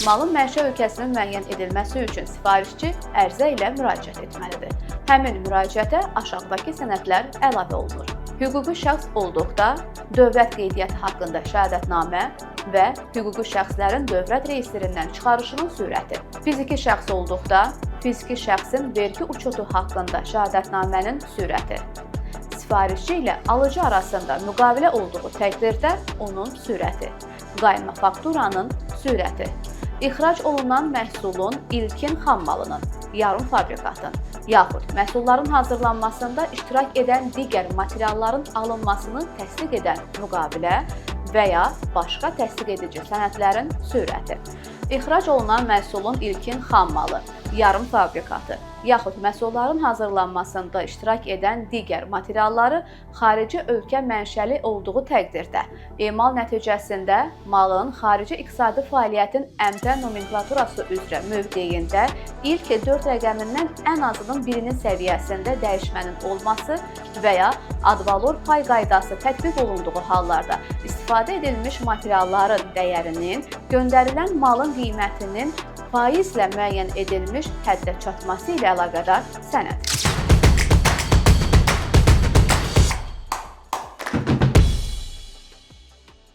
malın mənşə ölkəsinin müəyyən edilməsi üçün sifarişçi ərizə ilə müraciət etməlidir. Həmin müraciətə aşağıdakı sənədlər əlavə olunur. Hüquqi şəxs olduqda dövlət qeydiyyatı haqqında şəhadətnamə və hüquqi şəxslərin dövlət reyestrindən çıxarışının sürəti. Fiziki şəxs olduqda fiziki şəxsin vergi uçotu haqqında şəhadətnamənin sürəti. Sifarişçi ilə alıcı arasında müqavilə olduğu təqdirdə onun sürəti. Qayma fakturanın sürəti. İxrac olunan məhsulun ilkin xammalının, yarım fabrikatın, yaxud məhsulların hazırlanmasında iştirak edən digər materialların alınmasını təsdiq edən müqavilə və ya başqa təsdiq edici sənədlərin sürəti. İxrac olunan məhsulun ilkin xammalı, yarım fabrikatı, yaxud məhsulların hazırlanmasında iştirak edən digər materialları xarici ölkə mənşəli olduğu təqdirdə, emal nəticəsində malın xarici iqtisadi fəaliyyətin əmtə nomenklaturası üzrə mövqeyində ilk 4 rəqəmindən ən azının birinin səviyyəsində dəyişmənin olması və ya ad valor pay qaydası tətbiq olunduğu hallarda istifadə edilmiş materialların dəyərinin göndərilən malın qiymətinin faizlə müəyyən edilmiş həddə çatması ilə əlaqədar sənəd.